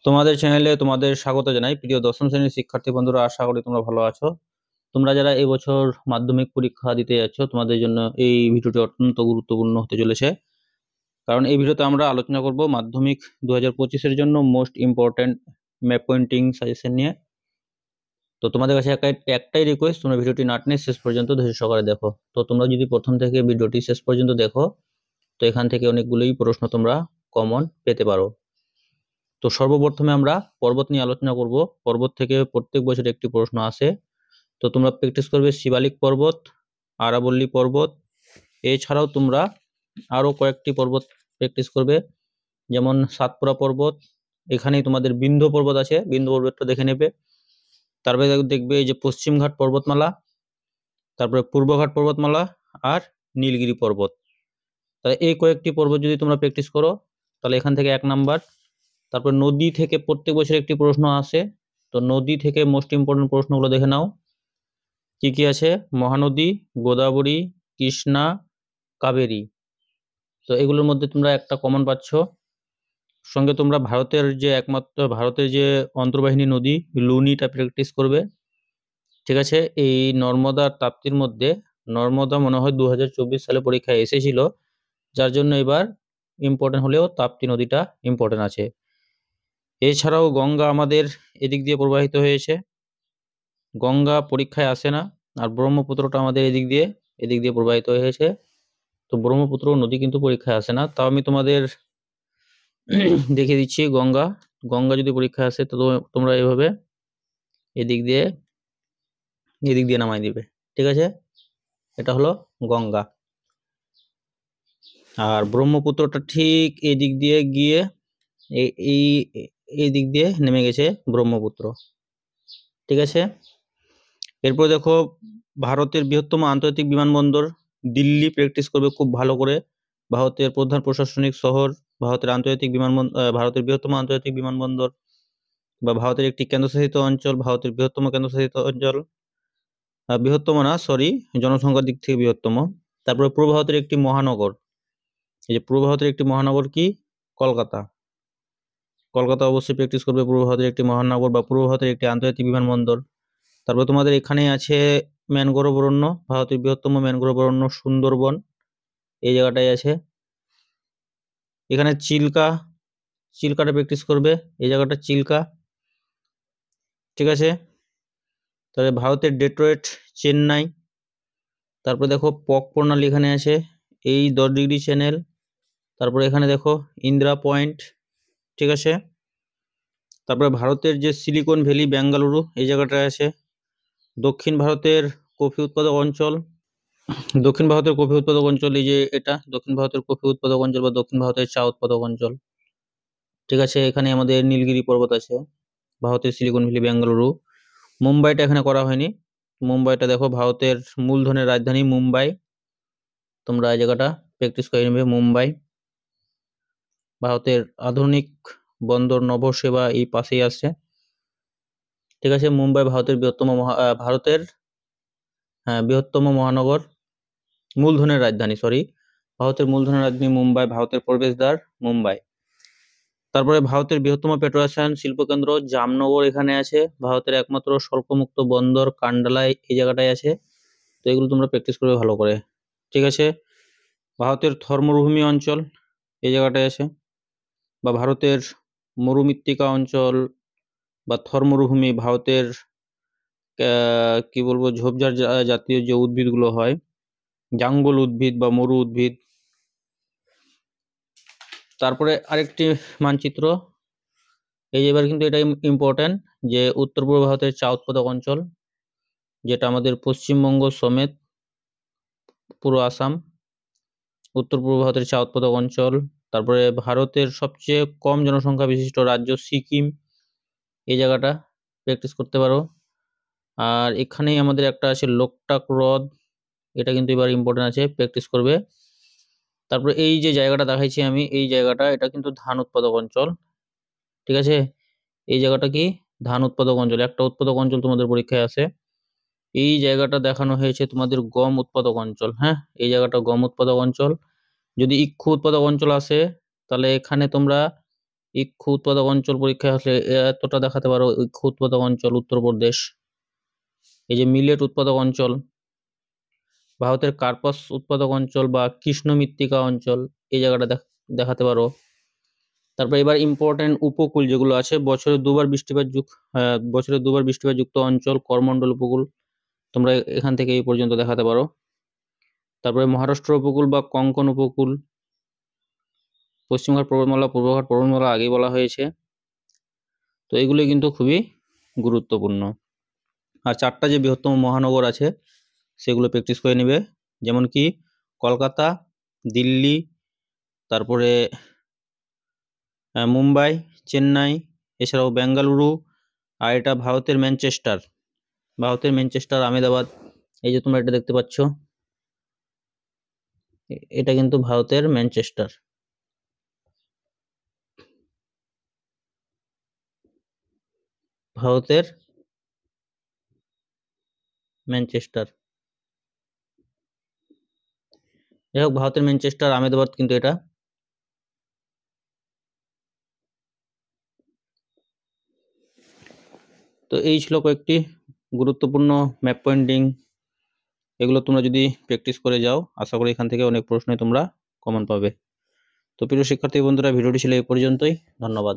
তোমাদের চ্যানেলে তোমাদের স্বাগত জানাই। প্রিয় দশম শ্রেণীর শিক্ষার্থী বন্ধুরা, আশা করি তোমরা ভালো আছো। তোমরা যারা এই বছর মাধ্যমিক পরীক্ষা দিতে যাচ্ছ, তোমাদের জন্য এই ভিডিওটি অত্যন্ত গুরুত্বপূর্ণ হতে চলেছে। কারণ এই ভিডিওতে আমরা আলোচনা করব মাধ্যমিক 2025-এর জন্য most important map pointing suggestion নিয়ে। তো তোমাদের কাছে একটাই রিকোয়েস্ট, তোমরা ভিডিওটি না টেনে শেষ পর্যন্ত ধৈর্য সহকারে দেখো। তো তোমরা যদি প্রথম থেকে ভিডিওটি শেষ পর্যন্ত দেখো, তো এখান থেকে অনেকগুলোই প্রশ্ন তোমরা কমন পেতে পারো। তো সর্বপ্রথমে আমরা পর্বত নিয়ে আলোচনা করব। পর্বত থেকে প্রত্যেক বছর একটি প্রশ্ন আসে। তো তোমরা প্র্যাকটিস করবে শিবালিক পর্বত, আরাবল্লী পর্বত, এছাড়াও তোমরা আরো কয়েকটি পর্বত প্র্যাকটিস করবে, যেমন সাতপুরা পর্বত। এখানেই তোমাদের বিন্ধ্য পর্বত আছে, বিন্ধ্য পর্বতটা দেখে নেবে। তারপরে দেখবে এই যে পশ্চিমঘাট পর্বতমালা, তারপরে পূর্বঘাট পর্বতমালা আর নীলগিরি পর্বত। তাহলে এই কয়েকটি পর্বত যদি তোমরা প্র্যাকটিস করো, তাহলে এখান থেকে 1 নাম্বার। তারপর নদী থেকে প্রত্যেক বছর একটি প্রশ্ন আসে। তো নদী থেকে মোস্ট ইম্পর্টেন্ট প্রশ্নগুলো দেখে নাও। কি কি আছে? মহানদী, গোদাবরী, কৃষ্ণা, কাবেরী। তো এগুলোর মধ্যে তোমরা একটা কমন পাচ্ছ। সঙ্গে তোমরা ভারতের যে অন্তর্বাহিনী নদী লুনিটা প্র্যাকটিস করবে। ঠিক আছে? এই নর্মদা আর তাপ্তির মধ্যে নর্মদা মনে হয় 2024 সালে পরীক্ষায় এসেছিল, যার জন্য এবার ইম্পর্টেন্ট হলেও তাপ্তি নদীটা ইম্পর্টেন্ট আছে। এছাড়াও গঙ্গা আমাদের এদিক দিয়ে প্রবাহিত হয়েছে, গঙ্গা পরীক্ষায় আসে না। আর ব্রহ্মপুত্রটা আমাদের এদিক দিয়ে প্রবাহিত হয়েছে। তো ব্রহ্মপুত্র নদী কিন্তু পরীক্ষায় আসে না। তাও আমি তোমাদের দেখিয়ে দিচ্ছি। গঙ্গা যদি পরীক্ষায় আসে, তো তোমরা এভাবে এদিক দিয়ে নামাই দিবে। ঠিক আছে? এটা হলো গঙ্গা। আর ব্রহ্মপুত্রটা ঠিক এদিক দিয়ে গিয়ে এই দিক দিয়ে নেমে গেছে ব্রহ্মপুত্র। ঠিক আছে? এরপর দেখো, ভারতের বৃহত্তম আন্তর্জাতিক বিমানবন্দর দিল্লি প্র্যাকটিস করবে খুব ভালো করে। ভারতের প্রধান প্রশাসনিক শহর, ভারতের বৃহত্তম আন্তর্জাতিক বিমানবন্দর, বা ভারতের একটি কেন্দ্রশাসিত অঞ্চল, ভারতের বৃহত্তম কেন্দ্রশাসিত অঞ্চল। বৃহত্তম না, সরি, জনসংখ্যার দিক থেকে বৃহত্তম। তারপরে পূর্ব ভারতের একটি মহানগর। এই যে পূর্ব ভারতের একটি মহানগর কি? কলকাতা। কলকাতা অবশ্যই প্র্যাকটিস করবে, পূর্ব ভারতের একটি মহানগর বা পূর্ব ভারতের একটি আন্তর্জাতিক বিমানবন্দর। তারপরে তোমাদের এখানে আছে ম্যানগ্রোভ অরণ্য, ভারতের বৃহত্তম ম্যানগ্রোভ অরণ্য সুন্দরবন এই জায়গাটায় আছে। এখানে চিল্কাটা প্র্যাকটিস করবে, এই জায়গাটা চিল্কা। ঠিক আছে? তাহলে ভারতের ডেট্রয়েট, চেন্নাই। তারপরে দেখো পক প্রণালী এখানে আছে, এই 10 ডিগ্রি চ্যানেল। তারপরে এখানে দেখো ইন্দিরা পয়েন্ট। ঠিক আছে? তারপরে ভারতের যে সিলিকন ভ্যালি বেঙ্গালুরু এই জায়গাটায় আছে। দক্ষিণ ভারতের কফি উৎপাদক অঞ্চল, এই যে এটা দক্ষিণ ভারতের কফি উৎপাদক অঞ্চল বা দক্ষিণ ভারতের চা উৎপাদক অঞ্চল। ঠিক আছে? এখানে আমাদের নীলগিরি পর্বত আছে, ভারতের সিলিকন ভ্যালি বেঙ্গালুরু। মুম্বাইটা এখানে করা হয়নি। মুম্বাইটা দেখো ভারতের মূলধনের রাজধানী মুম্বাই, তোমরা এই জায়গাটা প্র্যাকটিস করে নেবে। মুম্বাই ভারতের আধুনিক বন্দর নভোসেবা এই পাশেই আসছে। ঠিক আছে? মুম্বাই ভারতের বৃহত্তম মহানগর, মূলধনের রাজধানী, ভারতের মূলধনের রাজধানী মুম্বাই, ভারতের প্রবেশদ্বার মুম্বাই। তারপরে ভারতের বৃহত্তম পেট্রোরসায়ন শিল্পকেন্দ্র জামনগর এখানে আছে। ভারতের একমাত্র শুল্কমুক্ত বন্দর কান্ডালাই এই জায়গাটায় আছে। তো এগুলো তোমরা প্র্যাকটিস করবে ভালো করে। ঠিক আছে? ভারতের থর মরুভূমি অঞ্চল এই জায়গাটায় আছে, বা ভারতের মরুমৃত্তিকা অঞ্চল বা থর মরুভূমি, ভারতের কি বলবো, ঝোপঝাড় জাতীয় যে উদ্ভিদগুলো হয়, জাঙ্গল উদ্ভিদ বা মরু উদ্ভিদ। তারপরে আরেকটি মানচিত্র, এই এবার কিন্তু এটা ইম্পর্টেন্ট, যে উত্তর পূর্ব ভারতের চা উৎপাদক অঞ্চল, যেটা আমাদের পশ্চিমবঙ্গ সমেত পুরো আসাম উত্তর পূর্ব ভারতের চা উৎপাদক অঞ্চল। তারপরে ভারতের সবচেয়ে কম জনসংখ্যা বিশিষ্ট রাজ্য সিকিম, এই জায়গাটা প্র্যাকটিস করতে পারো। আর এখানেই আমাদের একটা আছে লোকটাক হ্রদ, এটা কিন্তু এবার ইম্পর্টেন্ট আছে, প্র্যাকটিস করবে। তারপরে এই যে জায়গাটা দেখাইছি আমি, এই জায়গাটা এটা কিন্তু ধান উৎপাদক অঞ্চল। ঠিক আছে? এই জায়গাটা কি? ধান উৎপাদক অঞ্চল। একটা উৎপাদক অঞ্চল তোমাদের পরীক্ষায় আছে। এই জায়গাটা দেখানো হয়েছে তোমাদের গম উৎপাদক অঞ্চল। হ্যাঁ, এই জায়গাটা গম উৎপাদক অঞ্চল। যদি ইক্ষু উৎপাদক অঞ্চল আসে, তাহলে এখানে তোমরা ইক্ষু উৎপাদক অঞ্চল পরীক্ষায় আসলে এতটা দেখাতে পারো। ইক্ষু উৎপাদক অঞ্চল উত্তরপ্রদেশ। এই যে মিলেট উৎপাদক অঞ্চল, ভারতের কার্পাস উৎপাদক অঞ্চল বা কৃষ্ণ মৃত্তিকা অঞ্চল, এই জায়গাটা দেখাতে পারো। তারপর এবার ইম্পর্টেন্ট উপকূল যেগুলো আছে, বছরে দুবার বৃষ্টিপাত যুক্ত অঞ্চল, করমণ্ডল উপকূল, তোমরা এখান থেকে এই পর্যন্ত দেখাতে পারো। তারপরে মহারাষ্ট্র উপকূল বা কোঙ্কণ উপকূল, পশ্চিমঘাট পর্বতমালা, পূর্বঘাট পর্বতমালা আগেই বলা হয়েছে। তো এগুলো কিন্তু খুবই গুরুত্বপূর্ণ। আর চারটা যে বৃহত্তম মহানগর আছে সেগুলো প্র্যাকটিস করে নেবে, যেমন কি কলকাতা, দিল্লি, তারপরে মুম্বাই, চেন্নাই, এছাড়াও বেঙ্গালুরু, আর এটা ভারতের ম্যানচেস্টার, আহমেদাবাদ। এই যে তোমরা এটা দেখতে পাচ্ছ, এটা কিন্তু ভারতের ম্যানচেস্টার। যাই হোক, ভারতের ম্যানচেস্টার, আহমেদাবাদ কিন্তু এটা। তো এই ছিল কয়েকটি গুরুত্বপূর্ণ ম্যাপ পয়েন্টিং। এগুলো তোমরা যদি প্র্যাকটিস করে যাও, আশা করি এখান থেকে অনেক প্রশ্নই তোমরা কমন পাবে। তো প্রিয় শিক্ষার্থী বন্ধুরা, ভিডিওটি ছিল এই পর্যন্তই। ধন্যবাদ।